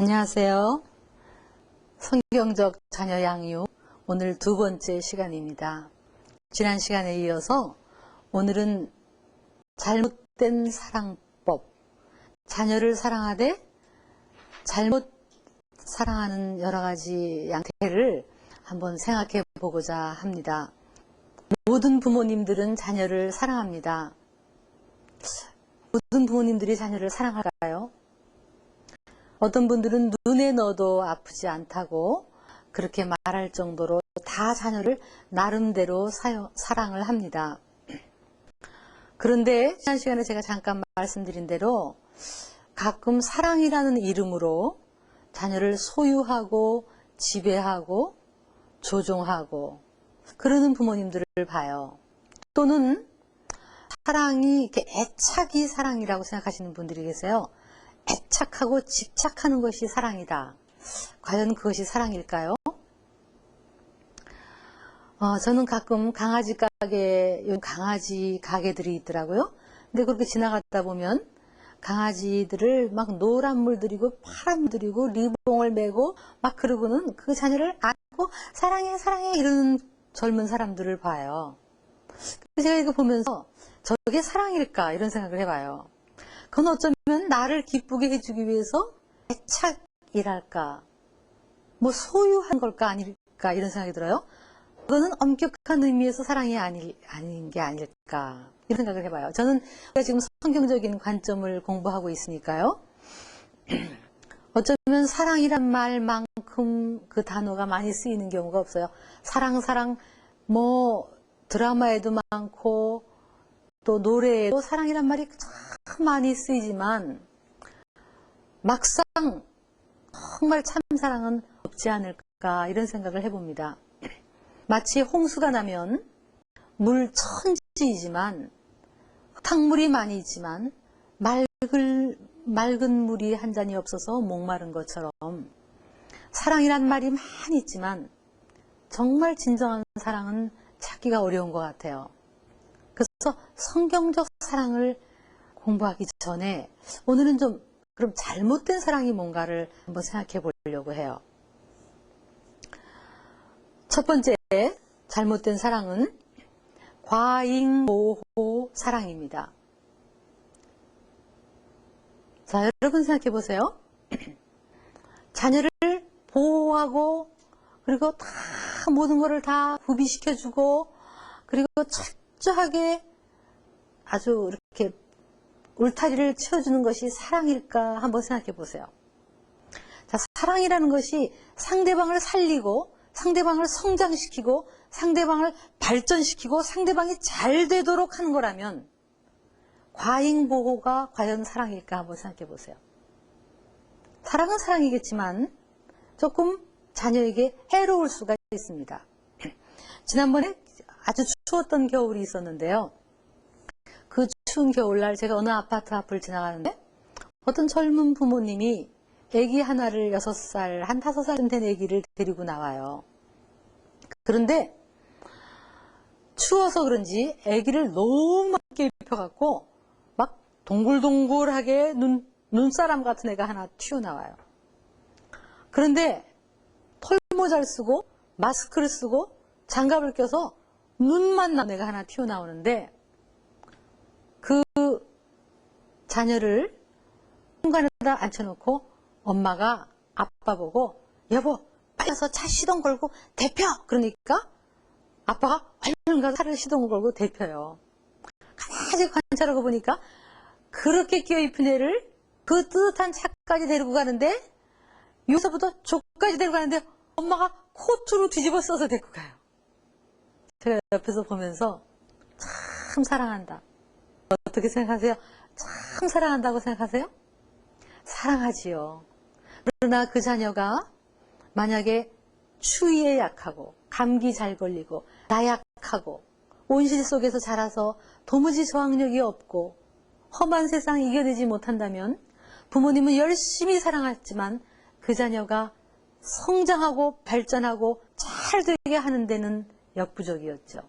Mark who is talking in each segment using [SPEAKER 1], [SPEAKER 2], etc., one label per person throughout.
[SPEAKER 1] 안녕하세요. 성경적 자녀 양육 오늘 두 번째 시간입니다. 지난 시간에 이어서 오늘은 잘못된 사랑법, 자녀를 사랑하되 잘못 사랑하는 여러 가지 양태를 한번 생각해 보고자 합니다. 모든 부모님들은 자녀를 사랑합니다. 모든 부모님들이 자녀를 사랑할까요? 어떤 분들은 눈에 넣어도 아프지 않다고 그렇게 말할 정도로 다 자녀를 나름대로 사랑을 합니다. 그런데 지난 시간에 제가 잠깐 말씀드린 대로 가끔 사랑이라는 이름으로 자녀를 소유하고 지배하고 조종하고 그러는 부모님들을 봐요. 또는 사랑이 이렇게 애착이 사랑이라고 생각하시는 분들이 계세요. 애착하고 집착하는 것이 사랑이다. 과연 그것이 사랑일까요? 저는 가끔 강아지 가게들이 있더라고요. 근데 그렇게 지나갔다 보면 강아지들을 막 노란 물 들이고 파란 물 들이고 리봉을 매고 막 그러고는 그 자녀를 안고 사랑해 사랑해 이러는 젊은 사람들을 봐요. 제가 이거 보면서 저게 사랑일까 이런 생각을 해봐요. 그건 어쩌면 나를 기쁘게 해주기 위해서 애착이랄까 뭐 소유한 걸까 아닐까 이런 생각이 들어요. 그거는 엄격한 의미에서 사랑이 아닌 게 아닐까 이런 생각을 해봐요. 저는 지금 성경적인 관점을 공부하고 있으니까요. 어쩌면 사랑이란 말만큼 그 단어가 많이 쓰이는 경우가 없어요. 사랑 뭐 드라마에도 많고 또 노래에도 사랑이란 말이 참 많이 쓰이지만 막상 정말 참 사랑은 없지 않을까 이런 생각을 해봅니다. 마치 홍수가 나면 물 천지이지만 흙탕물이 많이 있지만 맑은 물이 한 잔이 없어서 목마른 것처럼 사랑이란 말이 많이 있지만 정말 진정한 사랑은 찾기가 어려운 것 같아요. 그래서 성경적 사랑을 공부하기 전에 오늘은 좀 그럼 잘못된 사랑이 뭔가를 한번 생각해 보려고 해요. 첫 번째 잘못된 사랑은 과잉보호 사랑입니다. 자, 여러분 생각해 보세요. 자녀를 보호하고 그리고 다 모든 것을 다 구비시켜주고 그리고 철저하게 아주 이렇게 울타리를 채워주는 것이 사랑일까 한번 생각해 보세요. 자, 사랑이라는 것이 상대방을 살리고 상대방을 성장시키고 상대방을 발전시키고 상대방이 잘 되도록 하는 거라면 과잉보호가 과연 사랑일까 한번 생각해 보세요. 사랑은 사랑이겠지만 조금 자녀에게 해로울 수가 있습니다. 지난번에 아주 추웠던 겨울이 있었는데요. 그 추운 겨울날 제가 어느 아파트 앞을 지나가는데 어떤 젊은 부모님이 아기 하나를 6살, 한 5살쯤 된 아기를 데리고 나와요. 그런데 추워서 그런지 아기를 너무 많게 입혀갖고 막 동글동글하게 눈사람 같은 애가 하나 튀어나와요. 그런데 털모자를 쓰고 마스크를 쓰고 장갑을 껴서 눈만 난 애가 하나 튀어나오는데 그 자녀를 현관에다 앉혀놓고 엄마가 아빠 보고 여보 빨리 가서 차 시동 걸고 대표 그러니까 아빠가 얼른 가서 차를 시동 걸고 대표요. 가만히 관찰하고 보니까 그렇게 끼어입힌 애를 그 뜨뜻한 차까지 데리고 가는데 여기서부터 저까지 데리고 가는데 엄마가 코트로 뒤집어 써서 데리고 가요. 제가 옆에서 보면서 참 사랑한다. 어떻게 생각하세요? 참 사랑한다고 생각하세요? 사랑하지요. 그러나 그 자녀가 만약에 추위에 약하고 감기 잘 걸리고 나약하고 온실 속에서 자라서 도무지 저항력이 없고 험한 세상 이겨내지 못한다면 부모님은 열심히 사랑했지만 그 자녀가 성장하고 발전하고 잘 되게 하는 데는 역부족이었죠.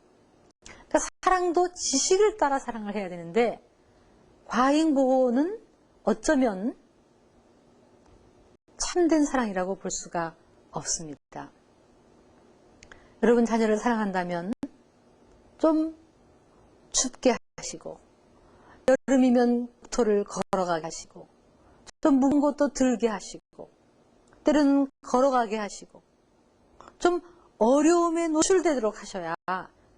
[SPEAKER 1] 그러니까 사랑도 지식을 따라 사랑을 해야 되는데 과잉보호는 어쩌면 참된 사랑이라고 볼 수가 없습니다. 여러분 자녀를 사랑한다면 좀 춥게 하시고, 여름이면 도를 걸어가게 하시고, 좀 무거운 것도 들게 하시고, 때로는 걸어가게 하시고, 좀 어려움에 노출되도록 하셔야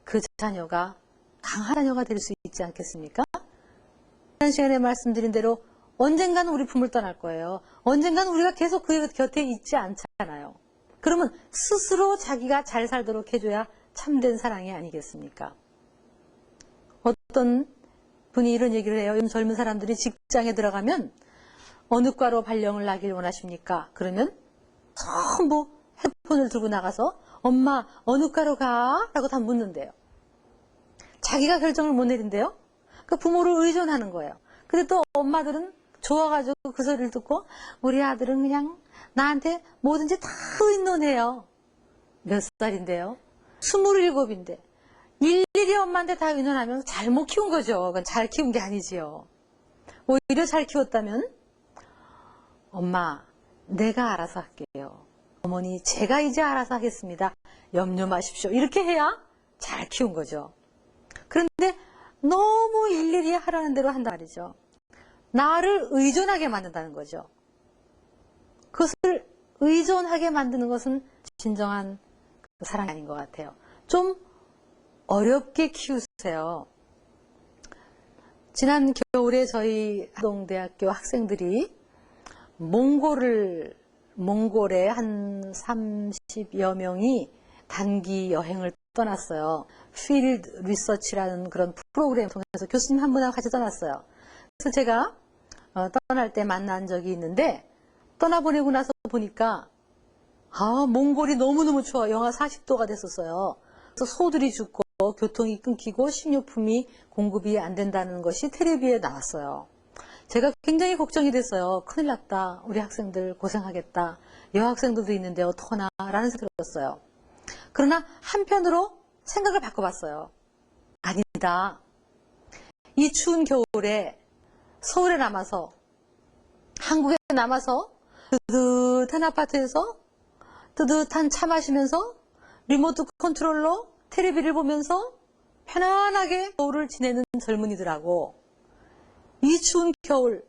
[SPEAKER 1] 그 자녀가 강한 자녀가 될 수 있지 않겠습니까? 지난 시간에 말씀드린 대로 언젠가는 우리 품을 떠날 거예요. 언젠가는 우리가 계속 그 곁에 있지 않잖아요. 그러면 스스로 자기가 잘 살도록 해줘야 참된 사랑이 아니겠습니까? 어떤 분이 이런 얘기를 해요. 요즘 젊은 사람들이 직장에 들어가면 어느 과로 발령을 나길 원하십니까? 그러면 전부 핸드폰을 들고 나가서 엄마 어느 과로 가? 라고 다 묻는데요. 자기가 결정을 못 내린대요. 그 부모를 의존하는 거예요. 근데 또 엄마들은 좋아가지고 그 소리를 듣고 우리 아들은 그냥 나한테 뭐든지 다 의논해요. 몇 살인데요? 27인데 일일이 엄마한테 다 의논하면 잘못 키운 거죠. 그건 잘 키운 게 아니지요. 오히려 잘 키웠다면 엄마 내가 알아서 할게요. 어머니 제가 이제 알아서 하겠습니다. 염려 마십시오. 이렇게 해야 잘 키운 거죠. 그런데 너무 일일이 하라는 대로 한단 말이죠. 나를 의존하게 만든다는 거죠. 그것을 의존하게 만드는 것은 진정한 사랑이 아닌 것 같아요. 좀 어렵게 키우세요. 지난 겨울에 저희 하동대학교 학생들이 몽골에 한 30여 명이 단기 여행을 떠났어요. 필드 리서치라는 그런 프로그램을 통해서 교수님 한 분하고 같이 떠났어요. 그래서 제가 떠날 때 만난 적이 있는데 떠나보내고 나서 보니까 몽골이 너무너무 추워. 영하 40도가 됐었어요. 그래서 소들이 죽고 교통이 끊기고 식료품이 공급이 안 된다는 것이 텔레비에 나왔어요. 제가 굉장히 걱정이 됐어요. 큰일 났다. 우리 학생들 고생하겠다. 여학생들도 있는데 어떡하나 라는 생각이 들었어요. 그러나 한편으로 생각을 바꿔봤어요. 아니다. 이 추운 겨울에 서울에 남아서 한국에 남아서 뜨뜻한 아파트에서 뜨뜻한 차 마시면서 리모트 컨트롤러 텔레비를 보면서 편안하게 겨울을 지내는 젊은이들하고 이 추운 겨울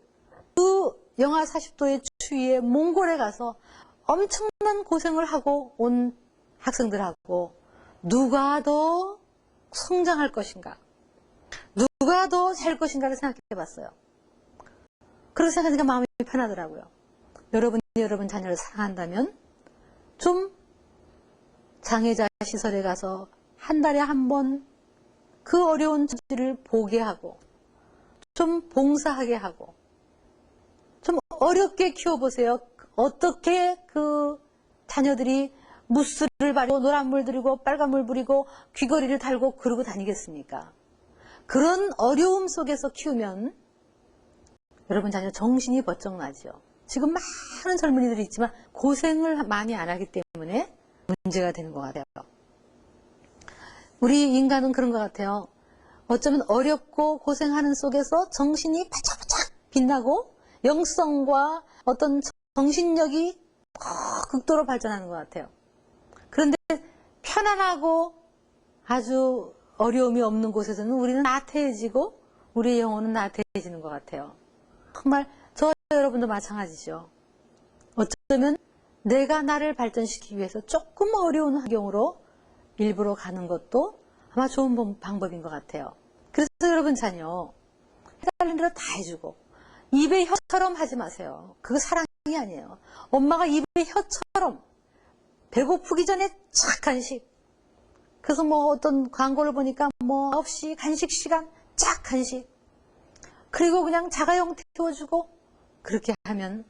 [SPEAKER 1] 그 영하 40도의 추위에 몽골에 가서 엄청난 고생을 하고 온 학생들하고 누가 더 성장할 것인가, 누가 더 잘 것인가를 생각해 봤어요. 그렇게 생각하니까 마음이 편하더라고요. 여러분이 여러분 자녀를 사랑한다면 좀 장애자 시설에 가서 한 달에 한 번 그 어려운 처지를 보게 하고 좀 봉사하게 하고 좀 어렵게 키워보세요. 어떻게 그 자녀들이 무스를 바르고 노란물 들이고 빨간물 부리고 귀걸이를 달고 그러고 다니겠습니까? 그런 어려움 속에서 키우면 여러분 자녀 정신이 번쩍 나죠. 지금 많은 젊은이들이 있지만 고생을 많이 안 하기 때문에 문제가 되는 것 같아요. 우리 인간은 그런 것 같아요. 어쩌면 어렵고 고생하는 속에서 정신이 바짝바짝 빛나고 영성과 어떤 정신력이 극도로 발전하는 것 같아요. 그런데 편안하고 아주 어려움이 없는 곳에서는 우리는 나태해지고 우리의 영혼은 나태해지는 것 같아요. 정말 저와 여러분도 마찬가지죠. 어쩌면 내가 나를 발전시키기 위해서 조금 어려운 환경으로 일부러 가는 것도 아마 좋은 방법인 것 같아요. 그래서 여러분 자녀 해달라는 대로 다 해주고 입에 혀처럼 하지 마세요. 그거 사랑이 아니에요. 엄마가 입에 혀처럼 배고프기 전에 착 간식. 그래서 뭐 어떤 광고를 보니까 뭐 9시 간식 시간 쫙 간식. 그리고 그냥 자가용 태워주고 그렇게 하면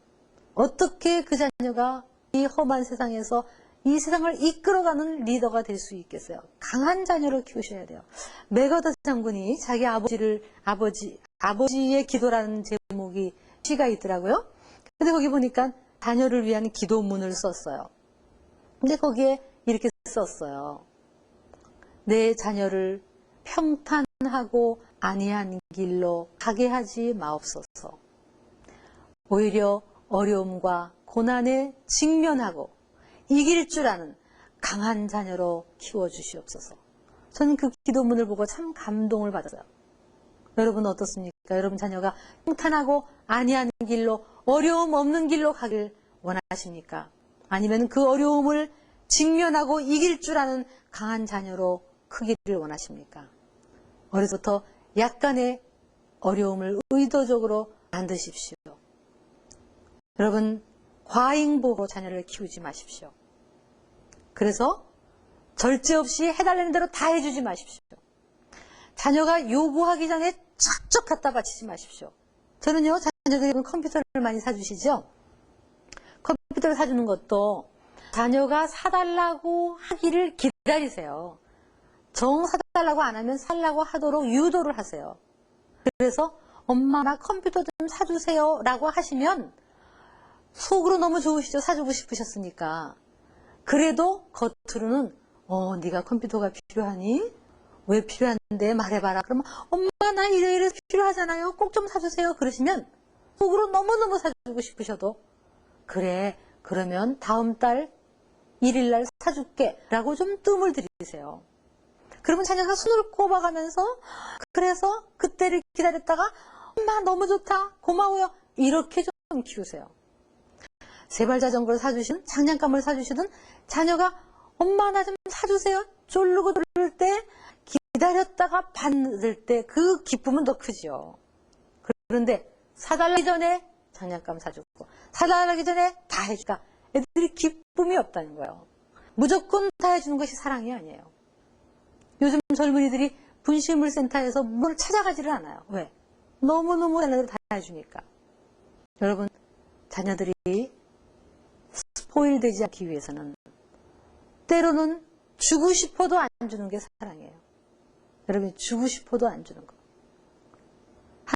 [SPEAKER 1] 어떻게 그 자녀가 이 험한 세상에서 이 세상을 이끌어가는 리더가 될 수 있겠어요. 강한 자녀를 키우셔야 돼요. 맥어더 장군이 자기 아버지의 기도라는 제목이 시가 있더라고요. 근데 거기 보니까 자녀를 위한 기도문을 썼어요. 근데 거기에 이렇게 썼어요. 내 자녀를 평탄하고 안이한 길로 가게 하지 마옵소서. 오히려 어려움과 고난에 직면하고 이길 줄 아는 강한 자녀로 키워주시옵소서. 저는 그 기도문을 보고 참 감동을 받았어요. 여러분 어떻습니까? 여러분 자녀가 평탄하고 안이하는 길로, 어려움 없는 길로 가길 원하십니까? 아니면 그 어려움을 직면하고 이길 줄 아는 강한 자녀로 크기를 원하십니까? 어려서부터 약간의 어려움을 의도적으로 만드십시오. 여러분 과잉보고 자녀를 키우지 마십시오. 그래서 절제 없이 해달라는 대로 다 해주지 마십시오. 자녀가 요구하기 전에 척척 갖다 바치지 마십시오. 저는요, 자녀들이 컴퓨터를 많이 사주시죠? 컴퓨터를 사주는 것도 자녀가 사달라고 하기를 기다리세요. 정 사달라고 안 하면 살라고 하도록 유도를 하세요. 그래서 엄마 나 컴퓨터 좀 사주세요 라고 하시면 속으로 너무 좋으시죠? 사주고 싶으셨으니까. 그래도 겉으로는 네가 컴퓨터가 필요하니? 왜 필요한데 말해봐라. 그러면 엄마 나 이래 필요하잖아요. 꼭 좀 사주세요. 그러시면 속으로 너무너무 사주고 싶으셔도 그래 그러면 다음 달 1일날 사줄게 라고 좀 뜸을 들이세요. 그러면 자녀가 손을 꼽아가면서 그래서 그때를 기다렸다가 엄마 너무 좋다 고마워요 이렇게 좀 키우세요. 세발 자전거를 사주시든 장난감을 사주시든 자녀가 엄마 나 좀 사주세요 졸르고 졸를 때 기다렸다가 받을 때 그 기쁨은 더 크죠. 그런데 사달라기 전에 장난감 사주고 사달라기 전에 다 해주니까 애들이 기쁨이 없다는 거예요. 무조건 다 해주는 것이 사랑이 아니에요. 요즘 젊은이들이 분실물센터에서 뭘 찾아가지를 않아요. 왜? 너무너무 자녀들 다 해주니까. 여러분 자녀들이 스포일 되지 않기 위해서는 때로는 주고 싶어도 안 주는 게 사랑이에요. 여러분이 주고 싶어도 안 주는 거.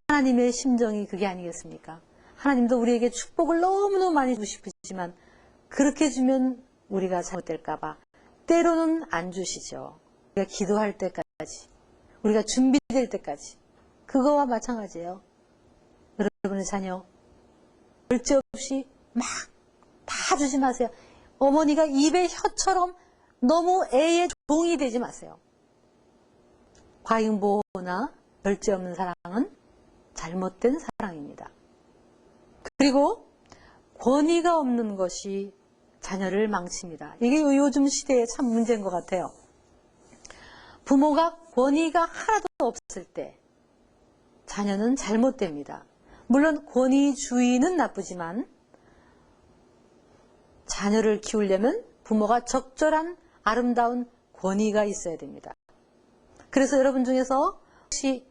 [SPEAKER 1] 하나님의 심정이 그게 아니겠습니까? 하나님도 우리에게 축복을 너무너무 많이 주고 싶으시지만 그렇게 주면 우리가 잘못될까 봐 때로는 안 주시죠. 우리가 기도할 때까지, 우리가 준비될 때까지. 그거와 마찬가지예요. 여러분의 자녀 절제 없이 막 다 주지 마세요. 어머니가 입에 혀처럼 너무 애의 종이 되지 마세요. 과잉보호나 절제 없는 사랑은 잘못된 사랑입니다. 그리고 권위가 없는 것이 자녀를 망칩니다. 이게 요즘 시대에 참 문제인 것 같아요. 부모가 권위가 하나도 없을 때 자녀는 잘못됩니다. 물론 권위주의는 나쁘지만 자녀를 키우려면 부모가 적절한 아름다운 권위가 있어야 됩니다. 그래서 여러분 중에서 혹시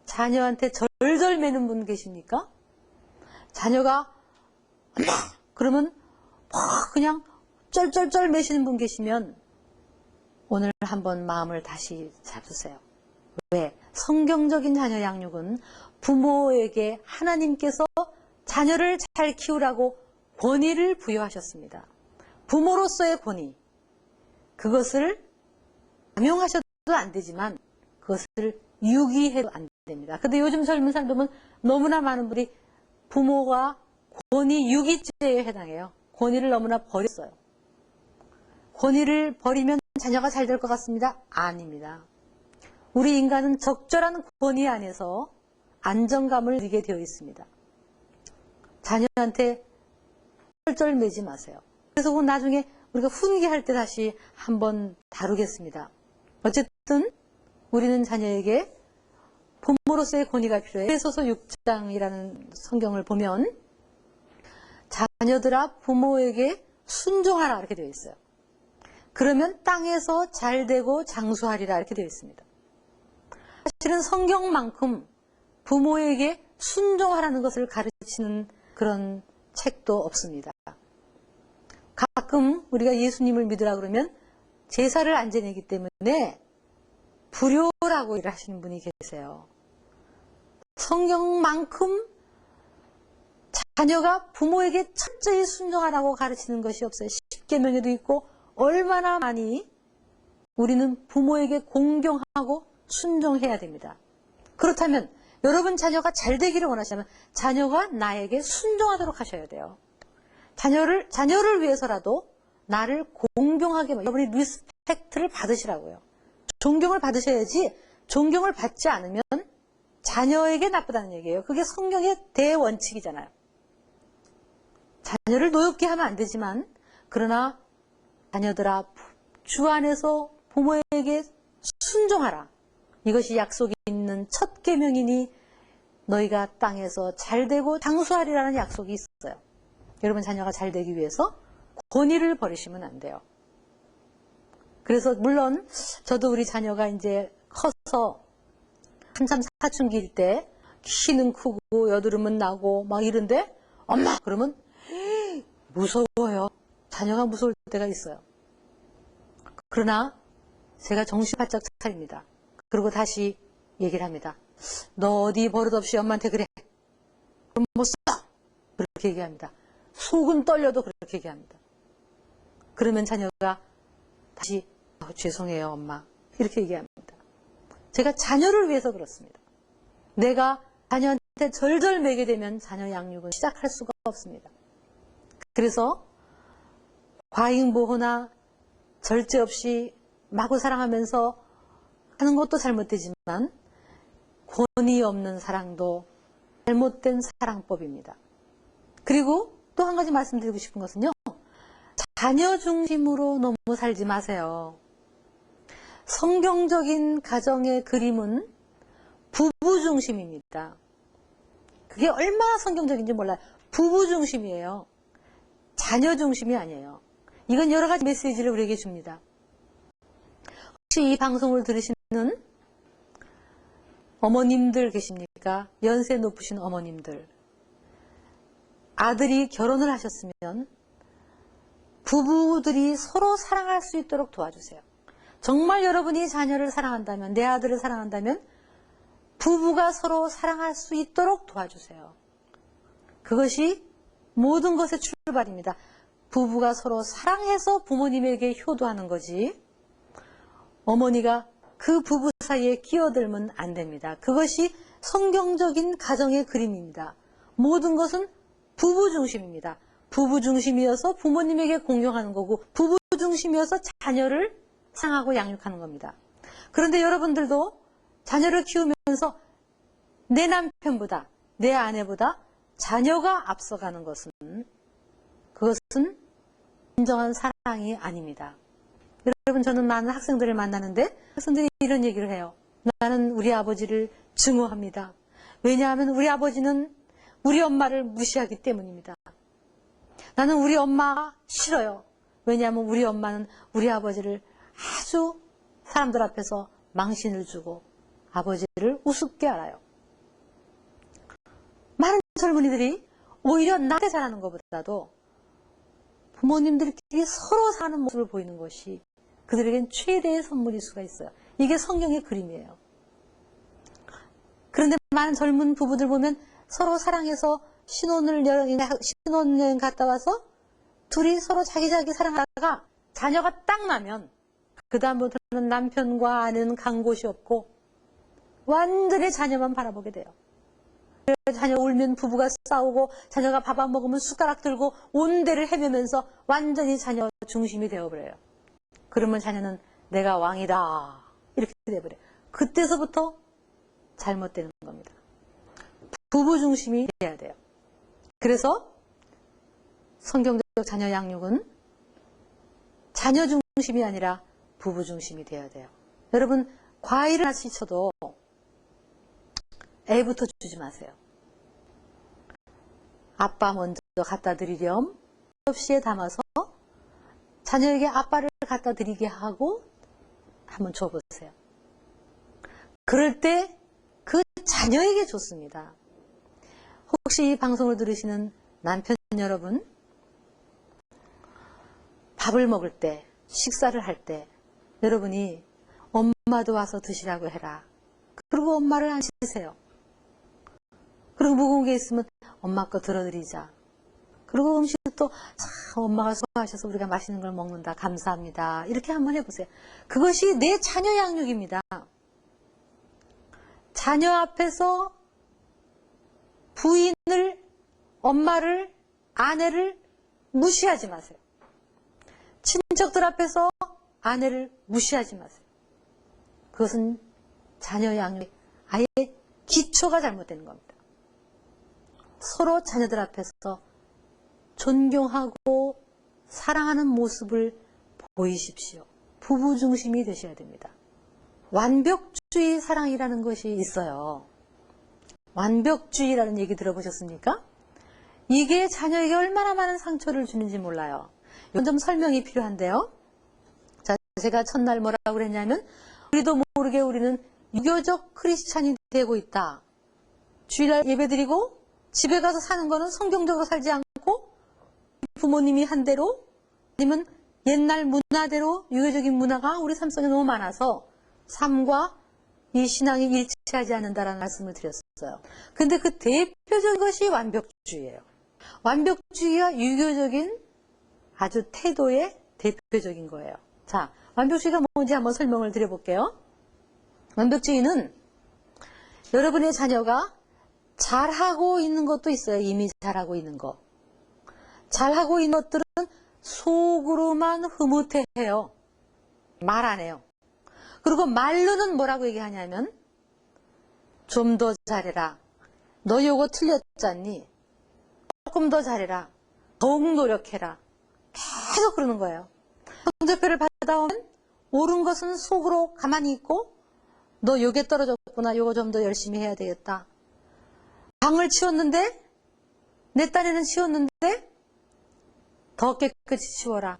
[SPEAKER 1] 자녀한테 절절 매는 분 계십니까? 자녀가 그러면 그냥 쩔쩔쩔 매시는 분 계시면 오늘 한번 마음을 다시 잡으세요. 왜? 성경적인 자녀 양육은 부모에게 하나님께서 자녀를 잘 키우라고 권위를 부여하셨습니다. 부모로서의 권위. 그것을 남용하셔도 안 되지만 그것을 유기해도 안 됩니다. 근데 요즘 젊은 사람들은 너무나 많은 분이 부모가 권위 유기죄에 해당해요. 권위를 너무나 버렸어요. 권위를 버리면 자녀가 잘 될 것 같습니다. 아닙니다. 우리 인간은 적절한 권위 안에서 안정감을 누리게 되어 있습니다. 자녀한테 쩔쩔 매지 마세요. 그래서 나중에 우리가 훈계할 때 다시 한번 다루겠습니다. 어쨌든 우리는 자녀에게 부모로서의 권위가 필요해요. 에베소서 6장이라는 성경을 보면 자녀들아 부모에게 순종하라 이렇게 되어 있어요. 그러면 땅에서 잘되고 장수하리라 이렇게 되어 있습니다. 사실은 성경만큼 부모에게 순종하라는 것을 가르치는 그런 책도 없습니다. 가끔 우리가 예수님을 믿으라 그러면 제사를 안 지내기 때문에 불효라고 일을 하시는 분이 계세요. 성경만큼 자녀가 부모에게 철저히 순종하라고 가르치는 것이 없어요. 십계명에도 있고 얼마나 많이 우리는 부모에게 공경하고 순종해야 됩니다. 그렇다면 여러분 자녀가 잘 되기를 원하시면 자녀가 나에게 순종하도록 하셔야 돼요. 자녀를 위해서라도 나를 공경하게, 여러분이 리스펙트를 받으시라고요. 존경을 받으셔야지, 존경을 받지 않으면 자녀에게 나쁘다는 얘기예요. 그게 성경의 대원칙이잖아요. 자녀를 노엽게 하면 안 되지만, 그러나 자녀들아, 주 안에서 부모에게 순종하라. 이것이 약속이 있는 첫 계명이니 너희가 땅에서 잘되고 장수하리라는 약속이 있어요. 여러분 자녀가 잘되기 위해서 권위를 버리시면 안 돼요. 그래서 물론 저도 우리 자녀가 이제 커서 한참 사춘기일 때 키는 크고 여드름은 나고 막 이런데 엄마 그러면 무서워요. 자녀가 무서울 때가 있어요. 그러나 제가 정신 바짝 차립니다. 그리고 다시 얘기를 합니다. 너 어디 버릇없이 엄마한테 그래. 그럼 못 써. 그렇게 얘기합니다. 속은 떨려도 그렇게 얘기합니다. 그러면 자녀가 다시 죄송해요 엄마. 이렇게 얘기합니다. 제가 자녀를 위해서 그렇습니다. 내가 자녀한테 절절 매게 되면 자녀 양육은 시작할 수가 없습니다. 그래서 과잉보호나 절제 없이 마구 사랑하면서 하는 것도 잘못되지만 권위 없는 사랑도 잘못된 사랑법입니다. 그리고 또 한 가지 말씀드리고 싶은 것은요. 자녀 중심으로 너무 살지 마세요. 성경적인 가정의 그림은 부부 중심입니다. 그게 얼마나 성경적인지 몰라요. 부부 중심이에요. 자녀 중심이 아니에요. 이건 여러 가지 메시지를 우리에게 줍니다. 혹시 이 방송을 들으시는 어머님들 계십니까? 연세 높으신 어머님들. 아들이 결혼을 하셨으면 부부들이 서로 사랑할 수 있도록 도와주세요. 정말 여러분이 자녀를 사랑한다면, 내 아들을 사랑한다면 부부가 서로 사랑할 수 있도록 도와주세요. 그것이 모든 것의 출발입니다. 부부가 서로 사랑해서 부모님에게 효도하는 거지 어머니가 그 부부 사이에 끼어들면 안 됩니다. 그것이 성경적인 가정의 그림입니다. 모든 것은 부부 중심입니다. 부부 중심이어서 부모님에게 공경하는 거고 부부 중심이어서 자녀를 사랑하고 양육하는 겁니다. 그런데 여러분들도 자녀를 키우면서 내 남편보다 내 아내보다 자녀가 앞서가는 것은 그것은 진정한 사랑이 아닙니다. 여러분 저는 많은 학생들을 만나는데 학생들이 이런 얘기를 해요. 나는 우리 아버지를 증오합니다. 왜냐하면 우리 아버지는 우리 엄마를 무시하기 때문입니다. 나는 우리 엄마가 싫어요. 왜냐하면 우리 엄마는 우리 아버지를 아주 사람들 앞에서 망신을 주고 아버지를 우습게 알아요. 많은 젊은이들이 오히려 나한테 잘하는 것보다도 부모님들끼리 서로 사는 모습을 보이는 것이 그들에겐 최대의 선물일 수가 있어요. 이게 성경의 그림이에요. 그런데 많은 젊은 부부들 보면 서로 사랑해서 신혼여행 갔다 와서 둘이 서로 자기 사랑하다가 자녀가 딱 나면 그 다음부터는 남편과 아내는 간 곳이 없고 완전히 자녀만 바라보게 돼요. 자녀 울면 부부가 싸우고 자녀가 밥 안 먹으면 숟가락 들고 온 데를 헤매면서 완전히 자녀 중심이 되어버려요. 그러면 자녀는 내가 왕이다 이렇게 돼버려요. 그때서부터 잘못되는 겁니다. 부부 중심이 돼야 돼요. 그래서 성경적 자녀 양육은 자녀 중심이 아니라 부부 중심이 돼야 돼요. 여러분 과일을 하나씩 쳐도 애부터 주지 마세요. 아빠 먼저 갖다 드리렴 접시에 담아서 자녀에게 아빠를 갖다 드리게 하고 한번 줘보세요. 그럴 때 그 자녀에게 줬습니다. 혹시 이 방송을 들으시는 남편 여러분, 밥을 먹을 때, 식사를 할 때 여러분이 엄마도 와서 드시라고 해라. 그리고 엄마를 앉히세요. 그리고 무거운 게 있으면 엄마 거 들어드리자. 그리고 음식도 엄마가 수고하셔서 우리가 맛있는 걸 먹는다. 감사합니다. 이렇게 한번 해보세요. 그것이 내 자녀 양육입니다. 자녀 앞에서 부인을, 엄마를, 아내를 무시하지 마세요. 친척들 앞에서 아내를 무시하지 마세요. 그것은 자녀 양육의 아예 기초가 잘못되는 겁니다. 서로 자녀들 앞에서 존경하고 사랑하는 모습을 보이십시오. 부부 중심이 되셔야 됩니다. 완벽주의 사랑이라는 것이 있어요. 완벽주의라는 얘기 들어보셨습니까? 이게 자녀에게 얼마나 많은 상처를 주는지 몰라요. 이건 좀 설명이 필요한데요. 자, 제가 첫날 뭐라고 그랬냐면 우리도 모르게 우리는 유교적 크리스찬이 되고 있다. 주일날 예배드리고 집에 가서 사는 거는 성경적으로 살지 않고 부모님이 한 대로 아니면 옛날 문화대로 유교적인 문화가 우리 삶 속에 너무 많아서 삶과 이 신앙이 일치하지 않는다라는 말씀을 드렸어요. 근데 그 대표적인 것이 완벽주의예요. 완벽주의와 유교적인 아주 태도의 대표적인 거예요. 자, 완벽주의가 뭔지 한번 설명을 드려볼게요. 완벽주의는 여러분의 자녀가 잘하고 있는 것도 있어요. 이미 잘하고 있는 거. 잘하고 있는 것들은 속으로만 흐뭇해해요. 말 안 해요. 그리고 말로는 뭐라고 얘기하냐면 좀 더 잘해라. 너 요거 틀렸잖니. 조금 더 잘해라. 더욱 노력해라. 계속 그러는 거예요. 성적표를 받아오면 옳은 것은 속으로 가만히 있고 너 요게 떨어졌구나. 요거 좀 더 열심히 해야 되겠다. 방을 치웠는데 내 딴에는 치웠는데 더 깨끗이 치워라.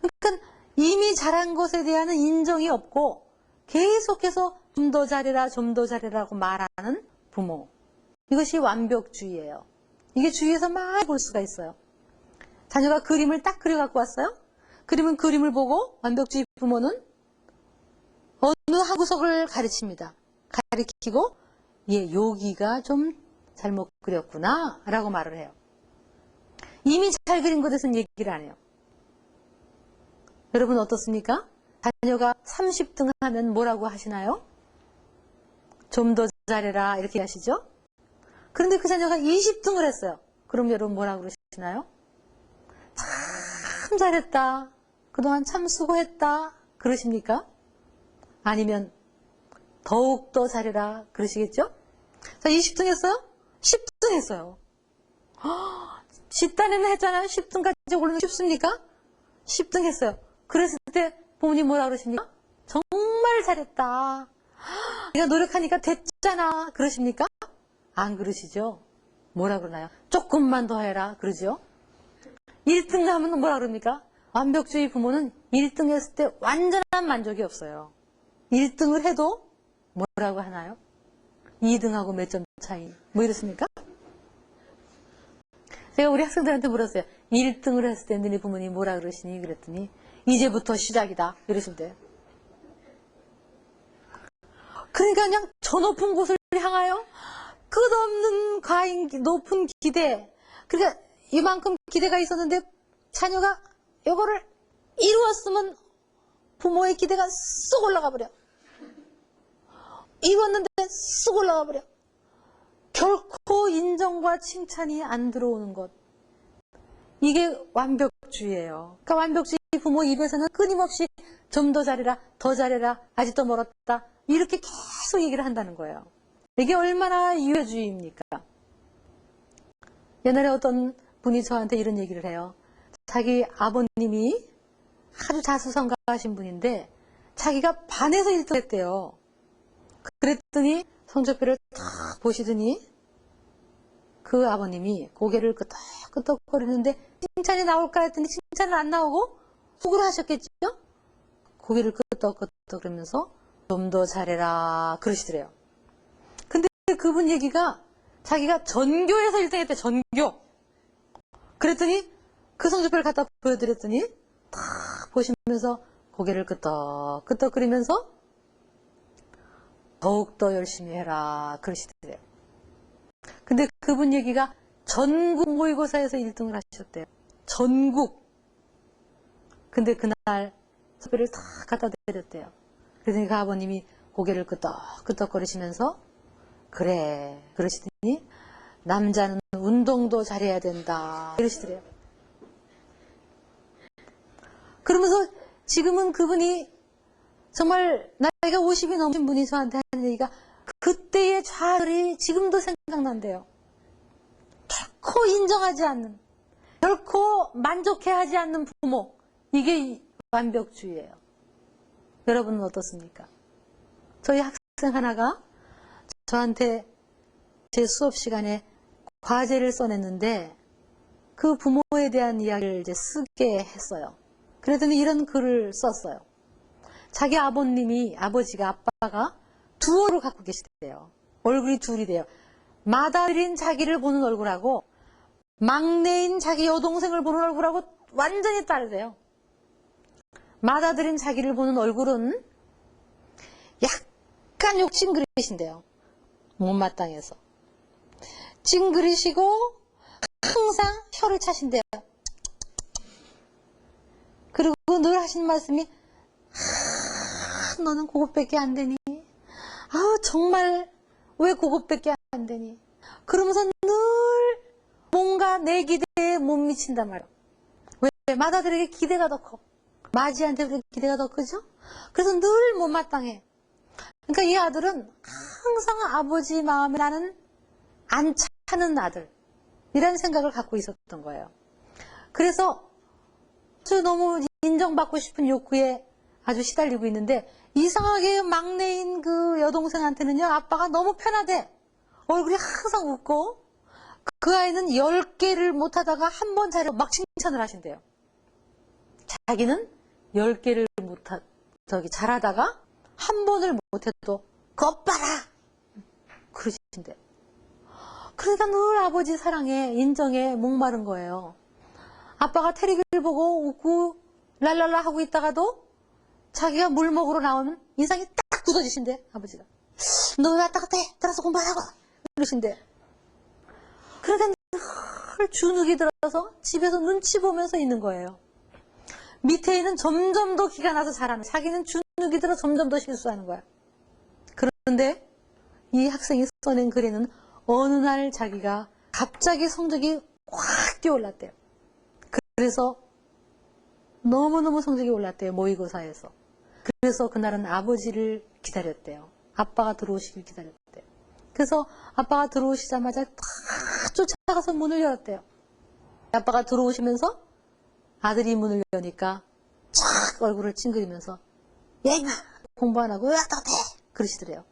[SPEAKER 1] 그러니까 이미 잘한 것에 대한 인정이 없고 계속해서 좀 더 잘해라 좀 더 잘해라고 말하는 부모. 이것이 완벽주의예요. 이게 주위에서 많이 볼 수가 있어요. 자녀가 그림을 딱 그려 갖고 왔어요. 그림은 그림을 보고 완벽주의 부모는 어느 한 구석을 가르칩니다. 가르치고 예, 여기가 좀 잘못 그렸구나 라고 말을 해요. 이미 잘 그린 것에 대해서는 얘기를 안 해요. 여러분 어떻습니까? 자녀가 30등 하면 뭐라고 하시나요? 좀 더 잘해라 이렇게 하시죠? 그런데 그 자녀가 20등을 했어요. 그럼 여러분 뭐라고 그러시나요? 참 잘했다. 그동안 참 수고했다. 그러십니까? 아니면 더욱더 잘해라. 그러시겠죠? 자, 20등 했어요? 10등 했어요. 집단에는 했잖아요. 10등까지 오르는 게 쉽습니까? 10등 했어요. 그랬을 때 부모님 뭐라 그러십니까? 정말 잘했다. 네가 노력하니까 됐잖아. 그러십니까? 안 그러시죠? 뭐라 그러나요? 조금만 더 해라. 그러죠? 1등 하면 뭐라 그럽니까? 완벽주의 부모는 1등 했을 때 완전한 만족이 없어요. 1등을 해도 뭐라고 하나요? 2등하고 몇 점 차이. 뭐 이렇습니까? 제가 우리 학생들한테 물었어요. 1등을 했을 때 너네 부모님 뭐라 그러시니? 그랬더니 이제부터 시작이다. 이러시면 돼요. 그러니까 그냥 저 높은 곳을 향하여 끝없는 높은 기대. 그러니까 이만큼 기대가 있었는데 자녀가 이거를 이루었으면 부모의 기대가 쑥 올라가 버려. 이뤘는데 쑥 올라가 버려. 결코 인정과 칭찬이 안 들어오는 것. 이게 완벽주의예요. 그러니까 완벽주의 부모 입에서는 끊임없이 좀 더 잘해라, 더 잘해라, 아직도 멀었다. 이렇게 계속 얘기를 한다는 거예요. 이게 얼마나 유효주의입니까? 옛날에 어떤 분이 저한테 이런 얘기를 해요. 자기 아버님이 아주 자수성가하신 분인데 자기가 반에서 1등 했대요. 그랬더니 성적표를 탁 보시더니 그 아버님이 고개를 끄덕끄덕거리는데 칭찬이 나올까 했더니 칭찬은 안 나오고 속으로 하셨겠죠? 고개를 끄덕끄덕 그러면서 좀 더 잘해라 그러시더래요. 근데 그분 얘기가 자기가 전교에서 1등 했대. 전교. 그랬더니 그 성적표를 갖다 보여드렸더니 탁 보시면서 고개를 끄덕끄덕거리면서 더욱더 열심히 해라 그러시더래요. 근데 그분 얘기가 전국 모의고사에서 1등을 하셨대요. 전국. 근데 그날 성적표를 탁 갖다 드렸대요. 그랬더니 그 아버님이 고개를 끄덕끄덕거리시면서 그래 그러시더니 남자는 운동도 잘해야 된다 이러시더래요. 그러면서 지금은 그분이 정말 나이가 50이 넘으신 분이 저한테 하는 얘기가 그때의 좌절이 지금도 생각난대요. 결코 인정하지 않는, 결코 만족해하지 않는 부모, 이게 완벽주의예요. 여러분은 어떻습니까? 저희 학생 하나가 저한테 제 수업 시간에 과제를 써냈는데 그 부모에 대한 이야기를 이제 쓰게 했어요. 그랬더니 이런 글을 썼어요. 자기 아버지가 아빠가 두 얼굴을 갖고 계시대요. 얼굴이 둘이 돼요. 맏아들인 자기를 보는 얼굴하고 막내인 자기 여동생을 보는 얼굴하고 완전히 다르대요. 맏아들인 자기를 보는 얼굴은 약간 욕심그릇이신데요. 못마땅해서. 찡그리시고 항상 혀를 차신대요. 그리고 늘 하시는 말씀이 너는 그것밖에 안 되니? 정말 왜 그것밖에 안 되니? 그러면서 늘 뭔가 내 기대에 못 미친단 말이야. 왜? 맏아들에게 기대가 더 커. 맏이한테 그렇게 기대가 더 크죠? 그래서 늘 못마땅해. 그러니까 이 아들은 항상 아버지 마음에 나는 안 차는 아들, 이런 생각을 갖고 있었던 거예요. 그래서 너무 인정받고 싶은 욕구에 아주 시달리고 있는데 이상하게 막내인 그 여동생한테는요, 아빠가 너무 편하대. 얼굴이 항상 웃고 그 아이는 10개를 못하다가 한 번 막 칭찬을 하신대요. 자기는 10개를 잘하다가 한 번을 못해도 겁봐라 그러신대요. 그러니까 늘 아버지 사랑에 인정에 목마른 거예요. 아빠가 테레비를 보고 웃고 랄랄라 하고 있다가도 자기가 물 먹으러 나오면 인상이 딱 굳어지신대. 아버지가 너 왜 왔다 갔다 해? 들어서 공부하라고 그러신대. 그러다 늘 주눅이 들어서 집에서 눈치 보면서 있는 거예요. 밑에 있는 점점 더 기가 나서 잘하는, 자기는 주눅이 들어 점점 더 실수하는 거야. 그런데 이 학생이 써낸 글에는 어느 날 자기가 갑자기 성적이 확 뛰어올랐대요. 그래서 너무너무 성적이 올랐대요. 모의고사에서. 그래서 그날은 아버지를 기다렸대요. 아빠가 들어오시길 기다렸대요. 그래서 아빠가 들어오시자마자 탁 쫓아가서 문을 열었대요. 아빠가 들어오시면서 아들이 문을 여니까 착 얼굴을 찡그리면서 야 임마 공부 안 하고 왜 왔다 갔다 해 그러시더래요.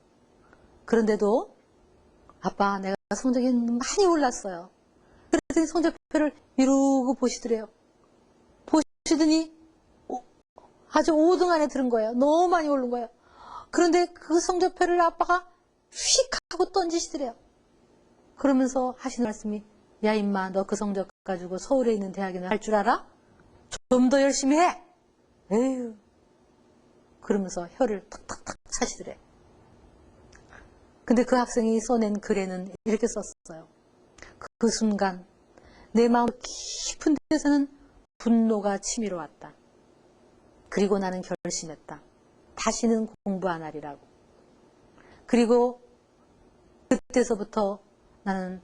[SPEAKER 1] 그런데도 아빠 내가 성적이 많이 올랐어요. 그랬더니 성적표를 이러고 보시더래요. 보시더니 아주 5등 안에 들은 거예요. 너무 많이 오른 거예요. 그런데 그 성적표를 아빠가 휙 하고 던지시더래요. 그러면서 하시는 말씀이 야 임마 너 그 성적 가지고 서울에 있는 대학에는 할 줄 알아? 좀 더 열심히 해! 에휴. 그러면서 혀를 탁탁탁 차시더래. 근데 그 학생이 써낸 글에는 이렇게 썼어요. 그 순간 내 마음 깊은 데서는 분노가 치밀어 왔다. 그리고 나는 결심했다. 다시는 공부 안 하리라고. 그리고 그때서부터 나는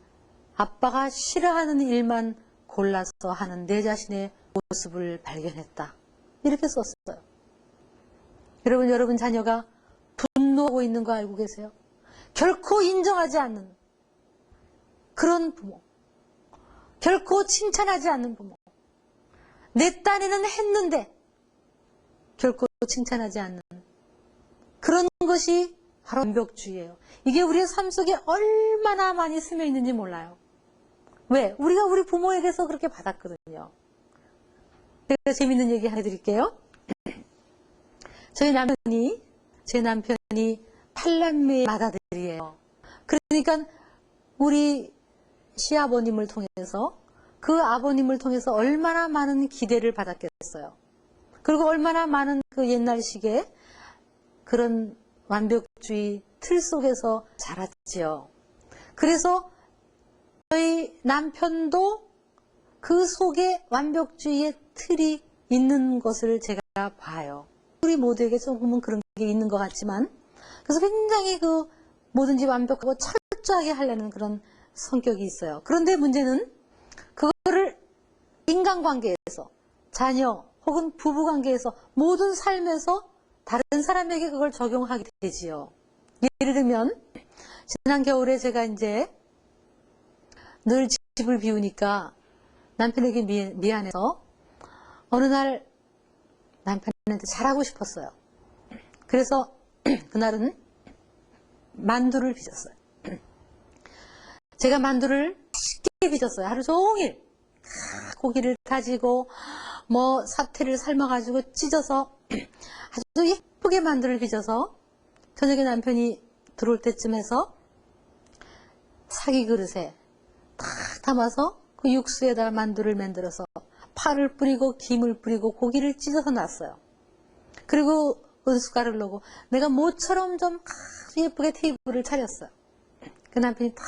[SPEAKER 1] 아빠가 싫어하는 일만 골라서 하는 내 자신의 모습을 발견했다. 이렇게 썼어요. 여러분 자녀가 분노하고 있는 거 알고 계세요? 결코 인정하지 않는 그런 부모, 결코 칭찬하지 않는 부모, 내 딴에는 했는데 결코 칭찬하지 않는 그런 것이 바로 완벽주의예요. 이게 우리의 삶 속에 얼마나 많이 스며 있는지 몰라요. 왜? 우리가 우리 부모에게서 그렇게 받았거든요. 제가 재밌는 얘기 하나 해드릴게요. 저희 남편이 팔남매 맏아들이에요. 그러니까 우리 시아버님을 통해서 그 아버님을 통해서 얼마나 많은 기대를 받았겠어요. 그리고 얼마나 많은 그 옛날식의 그런 완벽주의 틀 속에서 자랐지요. 그래서 저희 남편도 그 속에 완벽주의의 틀이 있는 것을 제가 봐요. 우리 모두에게 조금은 그런 게 있는 것 같지만, 그래서 굉장히 그 뭐든지 완벽하고 철저하게 하려는 그런 성격이 있어요. 그런데 문제는 그거를 인간관계에서 자녀 혹은 부부관계에서 모든 삶에서 다른 사람에게 그걸 적용하게 되지요. 예를 들면 지난 겨울에 제가 이제 늘 집을 비우니까 남편에게 미안해서 어느 날 남편한테 잘하고 싶었어요. 그래서 그날은 만두를 빚었어요. 제가 만두를 맛있게 빚었어요. 하루 종일 고기를 다지고 뭐 사태를 삶아가지고 찢어서 아주 예쁘게 만두를 빚어서 저녁에 남편이 들어올 때쯤 해서 사기 그릇에 탁 담아서 그 육수에다 만두를 만들어서 파를 뿌리고 김을 뿌리고 고기를 찢어서 놨어요. 그리고 은숟가락을 넣고 내가 모처럼 좀 아주 예쁘게 테이블을 차렸어요. 그 남편이 탁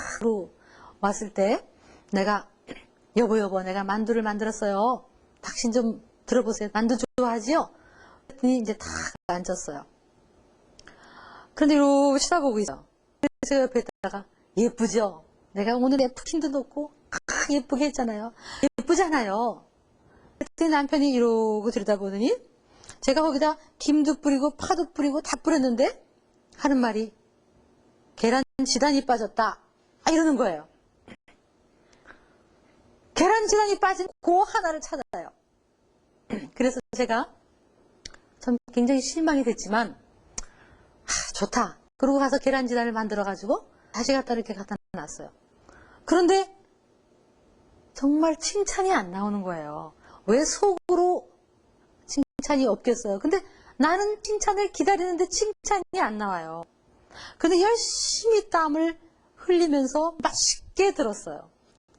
[SPEAKER 1] 왔을 때 내가 여보 내가 만두를 만들었어요. 당신 좀 들어보세요. 만두 좋아하지요? 그랬더니 이제 탁 앉았어요. 그런데 이러고 쳐다보고 있어. 그래서 옆에 있다가 예쁘죠? 내가 오늘 네프킨도 넣고 예쁘게 했잖아요. 예쁘잖아요. 그랬더니 남편이 이러고 들여다보더니 제가 거기다 김도 뿌리고 파도 뿌리고 다 뿌렸는데 하는 말이 계란 지단이 빠졌다. 이러는 거예요. 계란 지단이 빠진 그 하나를 찾아요. 그래서 제가 전 굉장히 실망이 됐지만 좋다. 그러고 가서 계란 지단을 만들어가지고 다시 갖다 이렇게 갖다 놨어요. 그런데 정말 칭찬이 안 나오는 거예요. 왜 속으로 칭찬이 없겠어요. 근데 나는 칭찬을 기다리는데 칭찬이 안 나와요. 근데 열심히 땀을 흘리면서 맛있게 들었어요.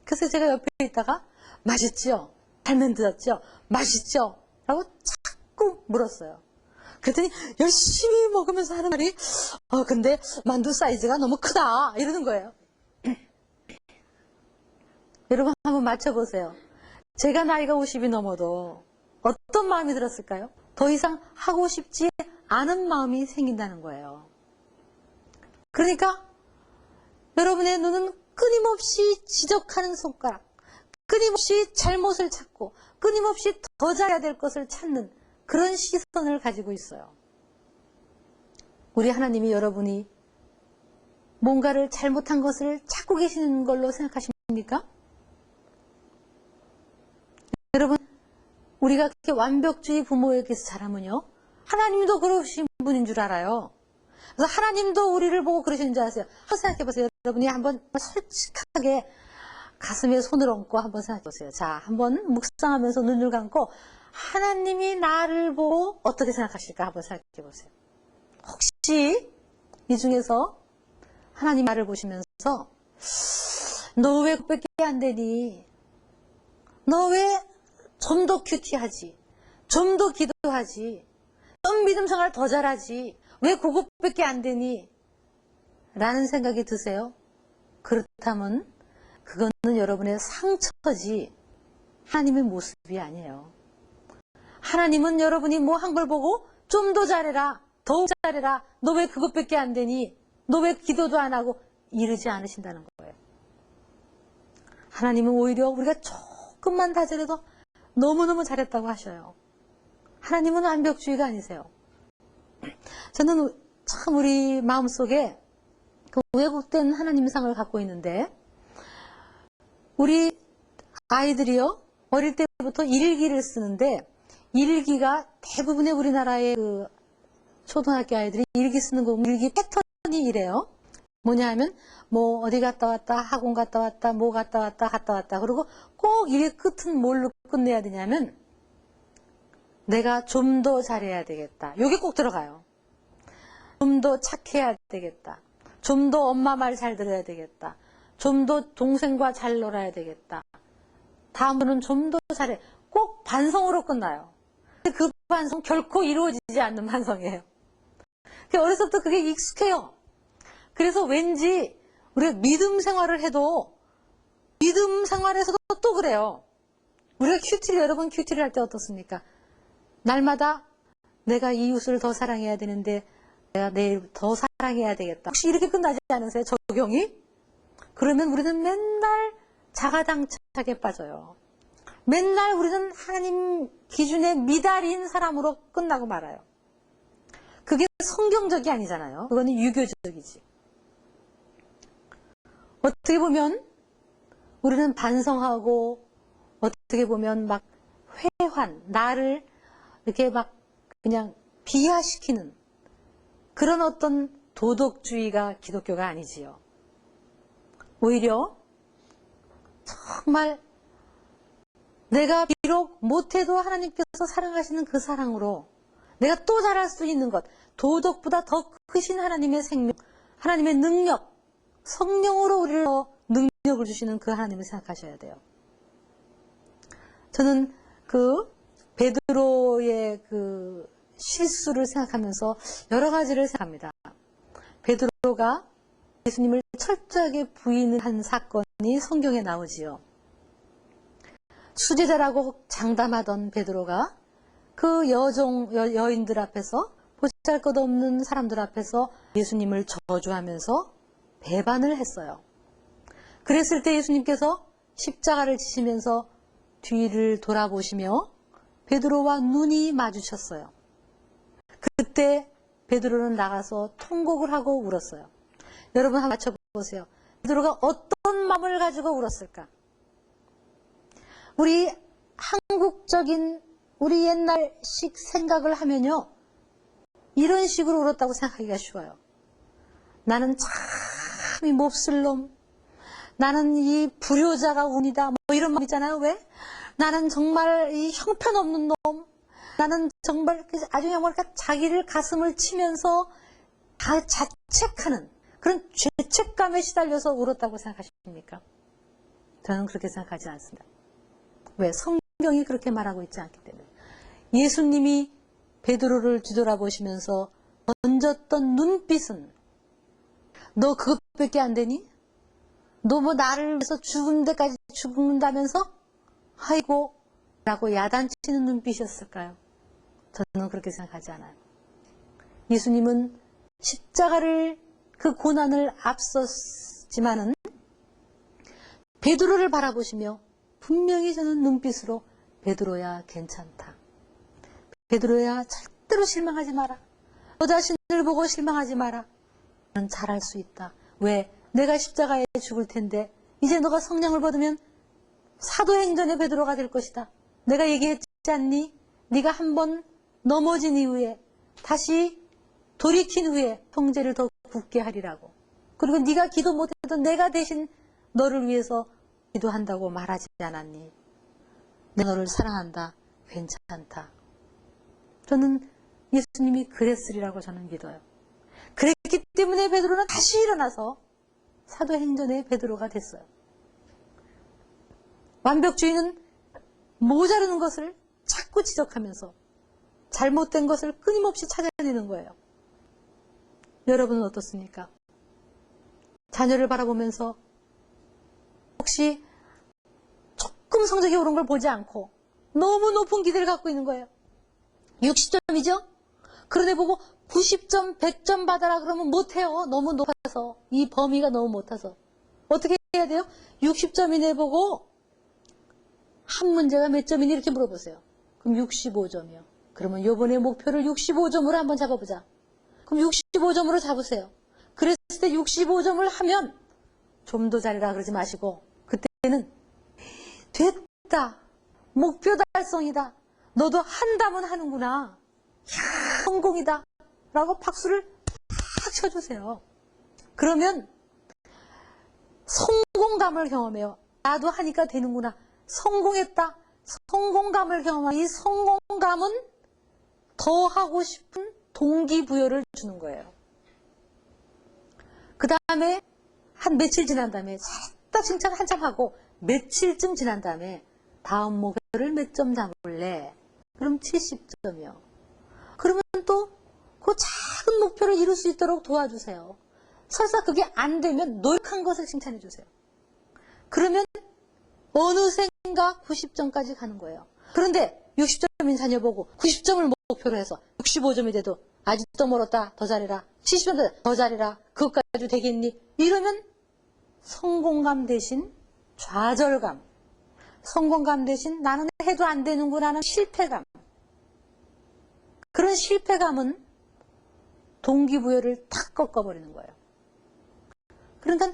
[SPEAKER 1] 그래서 제가 옆에 있다가 맛있죠? 잘 만들었죠? 맛있죠? 라고 자꾸 물었어요. 그랬더니 열심히 먹으면서 하는 말이 근데 만두 사이즈가 너무 크다 이러는 거예요. 여러분 한번 맞춰보세요. 제가 나이가 50이 넘어도 어떤 마음이 들었을까요? 더 이상 하고 싶지 않은 마음이 생긴다는 거예요. 그러니까 여러분의 눈은 끊임없이 지적하는 손가락, 끊임없이 잘못을 찾고 끊임없이 더 잘해야 될 것을 찾는 그런 시선을 가지고 있어요. 우리 하나님이 여러분이 뭔가를 잘못한 것을 찾고 계시는 걸로 생각하십니까? 여러분, 우리가 그렇게 완벽주의 부모에게서 자라면요, 하나님도 그러신 분인 줄 알아요. 그래서 하나님도 우리를 보고 그러시는 줄 아세요. 한번 생각해보세요. 여러분이 한번 솔직하게 가슴에 손을 얹고 한번 생각해보세요. 자, 한번 묵상하면서 눈을 감고 하나님이 나를 보고 어떻게 생각하실까 한번 생각해보세요. 혹시 이 중에서 하나님 나를 보시면서 너 왜 그밖에 안 되니? 너 왜 좀 더 큐티하지? 좀 더 기도하지? 좀 믿음 생활 더 잘하지? 왜 그것밖에 안 되니? 라는 생각이 드세요? 그렇다면 그거는 여러분의 상처지 하나님의 모습이 아니에요. 하나님은 여러분이 뭐 한 걸 보고 좀 더 잘해라, 더욱 잘해라, 너 왜 그것밖에 안 되니? 너 왜 기도도 안 하고 이러지 않으신다는 거예요. 하나님은 오히려 우리가 조금만 다 잘해도 너무너무 잘했다고 하셔요. 하나님은 완벽주의가 아니세요. 저는 참 우리 마음속에 그 왜곡된 하나님상을 갖고 있는데 우리 아이들이요 어릴 때부터 일기를 쓰는데 일기가 대부분의 우리나라의 그 초등학교 아이들이 일기 쓰는 거 보면 일기 패턴이 이래요. 뭐냐 하면 뭐 어디 갔다 왔다, 학원 갔다 왔다, 뭐 갔다 왔다 그리고 꼭 일기 끝은 뭘로 끝내야 되냐면 내가 좀 더 잘해야 되겠다. 이게 꼭 들어가요. 좀 더 착해야 되겠다. 좀 더 엄마 말 잘 들어야 되겠다. 좀 더 동생과 잘 놀아야 되겠다. 다음으로는 좀 더 잘해. 꼭 반성으로 끝나요. 그 반성 결코 이루어지지 않는 반성이에요. 어려서부터 그게 익숙해요. 그래서 왠지 우리가 믿음 생활을 해도 믿음 생활에서도 또 그래요. 우리가 큐티를 여러분 큐티를 할 때 어떻습니까? 날마다 내가 이웃을 더 사랑해야 되는데 내가 내일 더 사랑해야 되겠다. 혹시 이렇게 끝나지 않으세요? 적용이? 그러면 우리는 맨날 자가당착에 빠져요. 맨날 우리는 하나님 기준에 미달인 사람으로 끝나고 말아요. 그게 성경적이 아니잖아요. 그거는 유교적이지. 어떻게 보면 우리는 반성하고 어떻게 보면 막 회환, 나를 이렇게 막 그냥 비하시키는 그런 어떤 도덕주의가 기독교가 아니지요. 오히려 정말 내가 비록 못해도 하나님께서 사랑하시는 그 사랑으로 내가 또 잘할 수 있는 것, 도덕보다 더 크신 하나님의 생명, 하나님의 능력, 성령으로 우리를 능력을 주시는 그 하나님을 생각하셔야 돼요. 저는 그 베드로의 그 실수를 생각하면서 여러 가지를 생각합니다. 베드로가 예수님을 철저하게 부인한 사건이 성경에 나오지요. 수제자라고 장담하던 베드로가 그 여인들 앞에서 보잘것없는 사람들 앞에서 예수님을 저주하면서 배반을 했어요. 그랬을 때 예수님께서 십자가를 지시면서 뒤를 돌아보시며 베드로와 눈이 마주쳤어요. 그때 베드로는 나가서 통곡을 하고 울었어요. 여러분 한번 맞춰보세요. 베드로가 어떤 마음을 가지고 울었을까? 우리 한국적인 우리 옛날식 생각을 하면요, 이런 식으로 울었다고 생각하기가 쉬워요. 나는 참 이 몹쓸 놈, 나는 이 불효자가 운이다, 뭐 이런 말 있잖아요. 왜? 나는 정말 이 형편없는 놈, 나는 정말 아주 정말 자기를 가슴을 치면서 다 자책하는 그런 죄책감에 시달려서 울었다고 생각하십니까? 저는 그렇게 생각하지 않습니다. 왜? 성경이 그렇게 말하고 있지 않기 때문에. 예수님이 베드로를 뒤돌아보시면서 던졌던 눈빛은 너 그것밖에 안 되니? 너 뭐 나를 위해서 죽은 데까지 죽는다면서? 아이고 라고 야단치는 눈빛이었을까요? 저는 그렇게 생각하지 않아요. 예수님은 십자가를 그 고난을 앞섰지만은 베드로를 바라보시며 분명히 저는 눈빛으로 베드로야 괜찮다. 베드로야 절대로 실망하지 마라. 너 자신을 보고 실망하지 마라. 너는 잘할 수 있다. 왜? 내가 십자가에 죽을 텐데 이제 너가 성령을 받으면 사도행전의 베드로가 될 것이다. 내가 얘기했지 않니? 네가 한번 넘어진 이후에 다시 돌이킨 후에 형제를 더 굳게 하리라고. 그리고 네가 기도 못해도 내가 대신 너를 위해서 기도한다고 말하지 않았니? 내가 너를 사랑한다. 괜찮다. 저는 예수님이 그랬으리라고 저는 믿어요. 그랬기 때문에 베드로는 다시 일어나서 사도행전의 베드로가 됐어요. 완벽주의는 모자르는 것을 자꾸 지적하면서 잘못된 것을 끊임없이 찾아내는 거예요. 여러분은 어떻습니까? 자녀를 바라보면서 혹시 조금 성적이 오른 걸 보지 않고 너무 높은 기대를 갖고 있는 거예요. 60점이죠? 그런데 보고 90점, 100점 받아라 그러면 못해요. 너무 높아서. 이 범위가 너무 못해서. 어떻게 해야 돼요? 60점 이내 보고 한 문제가 몇 점이니 이렇게 물어보세요. 그럼 65점이요. 그러면 요번에 목표를 65점으로 한번 잡아보자. 그럼 65점으로 잡으세요. 그랬을 때 65점을 하면 좀 더 잘해라 그러지 마시고 그때는 됐다. 목표 달성이다. 너도 한다면 하는구나. 이야, 성공이다. 라고 박수를 탁 쳐주세요. 그러면 성공감을 경험해요. 나도 하니까 되는구나. 성공했다. 성공감을 경험하면 이 성공감은 더 하고 싶은 동기부여를 주는 거예요. 그 다음에 한 며칠 지난 다음에 딱 칭찬 한참 하고 며칠쯤 지난 다음에 다음 목표를 몇 점 잡을래? 그럼 70점이요. 그러면 또 그 작은 목표를 이룰 수 있도록 도와주세요. 설사 그게 안 되면 노력한 것을 칭찬해 주세요. 그러면 어느샌가 90점까지 가는 거예요. 그런데 60점인 자녀 보고 90점을 목표로 해서 65점이 돼도 아직도 멀었다. 더 잘해라. 70점 더 잘해라. 그것까지 되겠니? 이러면 성공감 대신 좌절감, 성공감 대신 나는 해도 안 되는구나 하는 실패감. 그런 실패감은 동기부여를 탁 꺾어버리는 거예요. 그러니까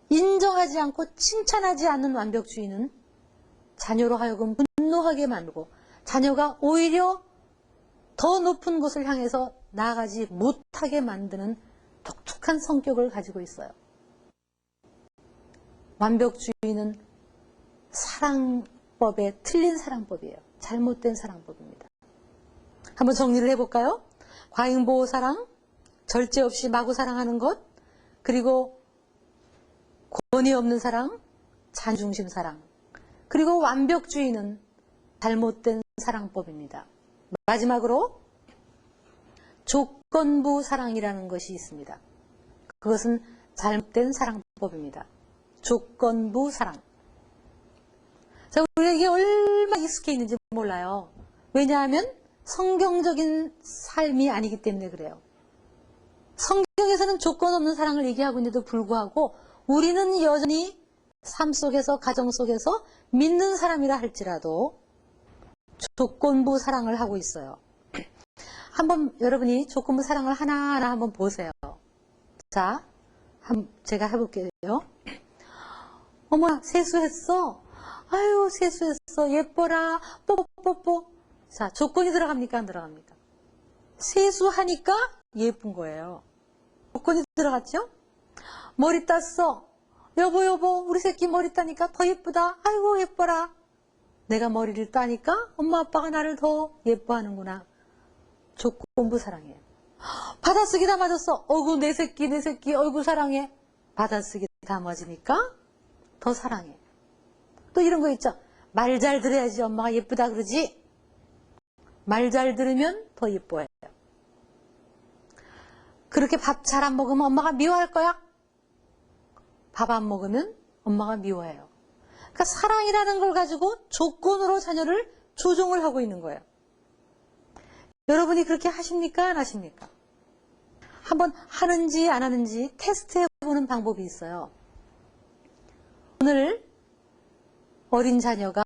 [SPEAKER 1] 인정하지 않고 칭찬하지 않는 완벽주의는 자녀로 하여금 분노하게 만들고 자녀가 오히려 더 높은 곳을 향해서 나아가지 못하게 만드는 독특한 성격을 가지고 있어요. 완벽주의는 사랑법에 틀린 사랑법이에요. 잘못된 사랑법입니다. 한번 정리를 해볼까요? 과잉보호사랑, 절제 없이 마구 사랑하는 것, 그리고 권위 없는 사랑, 자중심 사랑, 그리고 완벽주의는 잘못된 사랑법입니다. 마지막으로 조건부 사랑이라는 것이 있습니다. 그것은 잘못된 사랑법입니다. 조건부 사랑. 자, 우리가 이게 얼마나 익숙해 있는지 몰라요. 왜냐하면 성경적인 삶이 아니기 때문에 그래요. 성경에서는 조건 없는 사랑을 얘기하고 있는데도 불구하고 우리는 여전히 삶 속에서, 가정 속에서 믿는 사람이라 할지라도 조건부 사랑을 하고 있어요. 한번 여러분이 조건부 사랑을 하나하나 한번 보세요. 자, 제가 해볼게요. 어머, 세수했어? 아유, 세수했어. 예뻐라. 뽀뽀뽀뽀. 자, 조건이 들어갑니까? 안 들어갑니까? 세수하니까 예쁜 거예요. 조건이 들어갔죠? 머리 땄어. 여보, 여보, 우리 새끼 머리 따니까 더 예쁘다. 아이고, 예뻐라. 내가 머리를 따니까 엄마, 아빠가 나를 더 예뻐하는구나. 조건부 사랑이에요. 받아쓰기 다 맞았어. 어구, 내 새끼, 내 새끼, 어이구, 사랑해. 받아쓰기 다 맞으니까 더 사랑해. 또 이런 거 있죠. 말 잘 들어야지 엄마가 예쁘다 그러지. 말 잘 들으면 더 예뻐해요. 그렇게 밥 잘 안 먹으면 엄마가 미워할 거야? 밥 안 먹으면 엄마가 미워해요. 그러니까 사랑이라는 걸 가지고 조건으로 자녀를 조종을 하고 있는 거예요. 여러분이 그렇게 하십니까? 안 하십니까? 한번 하는지 안 하는지 테스트해보는 방법이 있어요. 오늘 어린 자녀가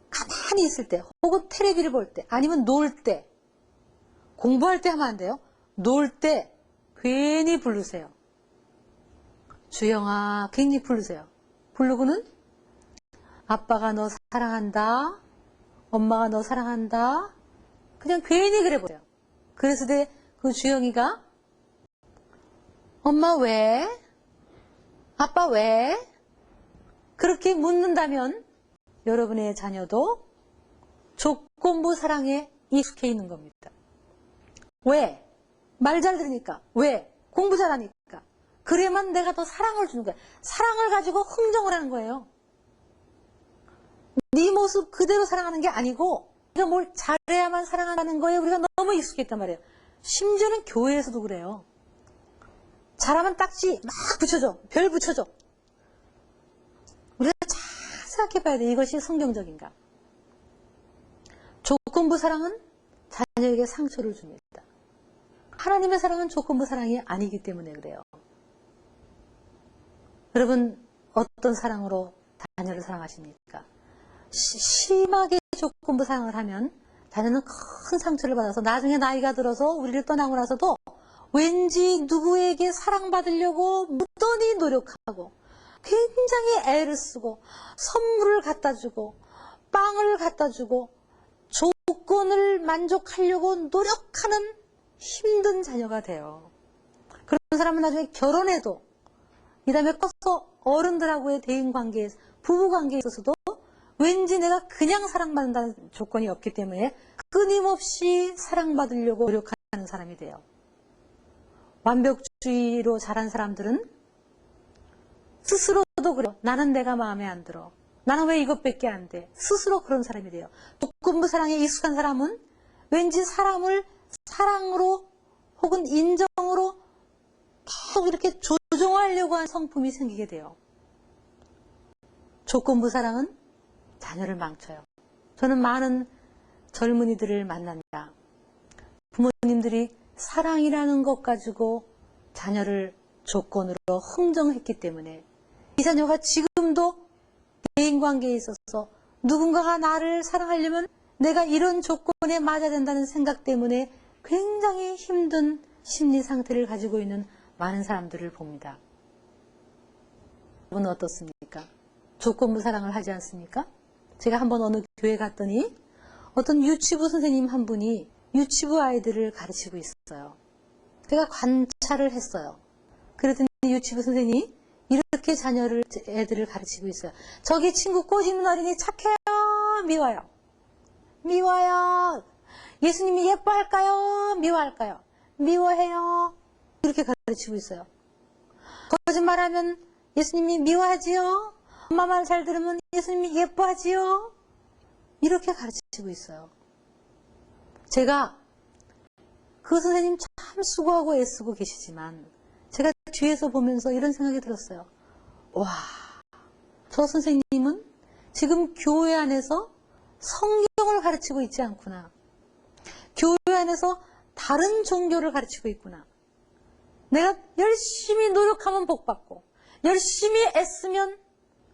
[SPEAKER 1] 가만히 있을 때 혹은 텔레비를 볼 때 아니면 놀 때 공부할 때 하면 안 돼요. 놀 때 괜히 부르세요. 주영아, 괜히 부르세요. 부르고는 아빠가 너 사랑한다. 엄마가 너 사랑한다. 그냥 괜히 그래 보세요. 그래서 그 주영이가 엄마 왜? 아빠 왜? 그렇게 묻는다면 여러분의 자녀도 조건부 사랑에 익숙해 있는 겁니다. 왜? 말 잘 들으니까. 왜? 공부 잘하니까. 그래야만 내가 더 사랑을 주는 거야. 사랑을 가지고 흥정을 하는 거예요. 네 모습 그대로 사랑하는 게 아니고 우리가 뭘 잘해야만 사랑하는 거에 우리가 너무 익숙했단 말이에요. 심지어는 교회에서도 그래요. 잘하면 딱지 막 붙여줘. 별 붙여줘. 우리가 잘 생각해 봐야 돼. 이것이 성경적인가. 조건부 사랑은 자녀에게 상처를 줍니다. 하나님의 사랑은 조건부 사랑이 아니기 때문에 그래요. 여러분 어떤 사랑으로 자녀를 사랑하십니까? 심하게 조건부 사랑을 하면 자녀는 큰 상처를 받아서 나중에 나이가 들어서 우리를 떠나고 나서도 왠지 누구에게 사랑받으려고 무던히 노력하고 굉장히 애를 쓰고 선물을 갖다 주고 빵을 갖다 주고 조건을 만족하려고 노력하는 힘든 자녀가 돼요. 그런 사람은 나중에 결혼해도 이 다음에 커서 어른들하고의 대인관계에서 부부관계에 있어서도 왠지 내가 그냥 사랑받는다는 조건이 없기 때문에 끊임없이 사랑받으려고 노력하는 사람이 돼요. 완벽주의로 자란 사람들은 스스로도 그래요. 나는 내가 마음에 안 들어. 나는 왜 이것밖에 안 돼. 스스로 그런 사람이 돼요. 조건부 사랑에 익숙한 사람은 왠지 사람을 사랑으로 혹은 인정으로 계속 이렇게 조종하려고 하는 성품이 생기게 돼요. 조건부 사랑은 자녀를 망쳐요. 저는 많은 젊은이들을 만납니다. 부모님들이 사랑이라는 것 가지고 자녀를 조건으로 흥정했기 때문에 이 자녀가 지금도 대인관계에 있어서 누군가가 나를 사랑하려면 내가 이런 조건에 맞아야 된다는 생각 때문에 굉장히 힘든 심리 상태를 가지고 있는 많은 사람들을 봅니다. 여러분은 어떻습니까? 조건부 사랑을 하지 않습니까? 제가 한번 어느 교회 갔더니 어떤 유치부 선생님 한 분이 유치부 아이들을 가르치고 있어요. 제가 관찰을 했어요. 그랬더니 유치부 선생님이 이렇게 애들을 가르치고 있어요. 저기 친구 꽃 있는 어린이 착해요? 미워요? 미워요. 예수님이 예뻐할까요? 미워할까요? 미워해요. 이렇게 가르치고 있어요. 거짓말하면 예수님이 미워하지요? 엄마 말 잘 들으면 예수님이 예뻐하지요? 이렇게 가르치고 있어요. 제가 그 선생님 참 수고하고 애쓰고 계시지만 제가 뒤에서 보면서 이런 생각이 들었어요. 와, 저 선생님은 지금 교회 안에서 성경을 가르치고 있지 않구나. 교회 안에서 다른 종교를 가르치고 있구나. 내가 열심히 노력하면 복받고 열심히 애쓰면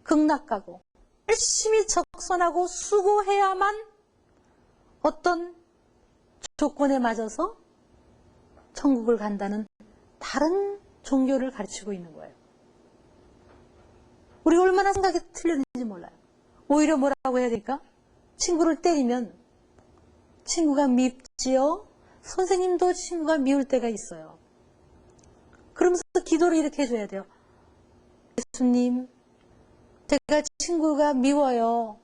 [SPEAKER 1] 극락가고 열심히 적선하고 수고해야만 어떤 조건에 맞아서 천국을 간다는 다른 종교를 가르치고 있는 거예요. 우리가 얼마나 생각이 틀렸는지 몰라요. 오히려 뭐라고 해야 될까? 친구를 때리면 친구가 밉지요? 선생님도 친구가 미울 때가 있어요. 그러면서 기도를 이렇게 해줘야 돼요. 예수님, 제가 친구가 미워요.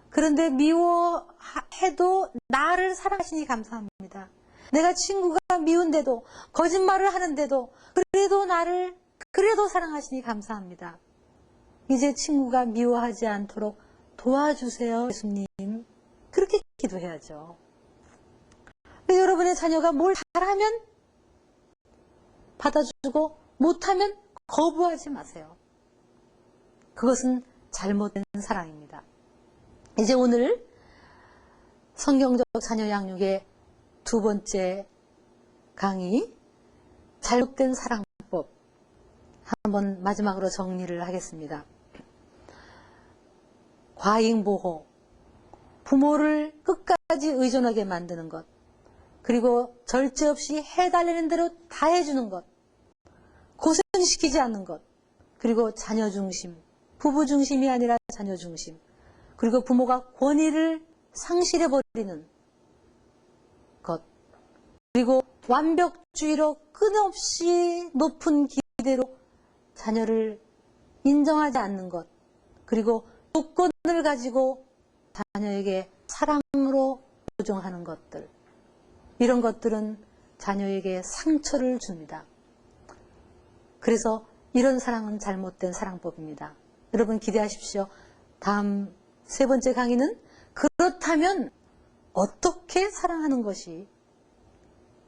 [SPEAKER 1] 그런데 미워해도 나를 사랑하시니 감사합니다. 내가 친구가 미운데도 거짓말을 하는데도 그래도 사랑하시니 감사합니다. 이제 친구가 미워하지 않도록 도와주세요, 예수님. 그렇게 기도해야죠. 여러분의 자녀가 뭘 잘하면 받아주고 못하면 거부하지 마세요. 그것은 잘못된 사랑입니다. 이제 오늘 성경적 자녀 양육의 두 번째 강의, 잘못된 사랑법, 한번 마지막으로 정리를 하겠습니다. 과잉보호, 부모를 끝까지 의존하게 만드는 것, 그리고 절제 없이 해달라는 대로 다 해주는 것, 고생시키지 않는 것, 그리고 자녀 중심, 부부 중심이 아니라 자녀 중심, 그리고 부모가 권위를 상실해버리는 것, 그리고 완벽주의로 끊임없이 높은 기대로 자녀를 인정하지 않는 것, 그리고 조건을 가지고 자녀에게 사랑으로 조종하는 것들, 이런 것들은 자녀에게 상처를 줍니다. 그래서 이런 사랑은 잘못된 사랑법입니다. 여러분 기대하십시오. 다음 세 번째 강의는 그렇다면 어떻게 사랑하는 것이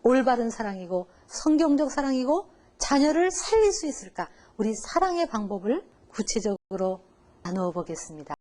[SPEAKER 1] 올바른 사랑이고 성경적 사랑이고 자녀를 살릴 수 있을까? 우리 사랑의 방법을 구체적으로 나누어 보겠습니다.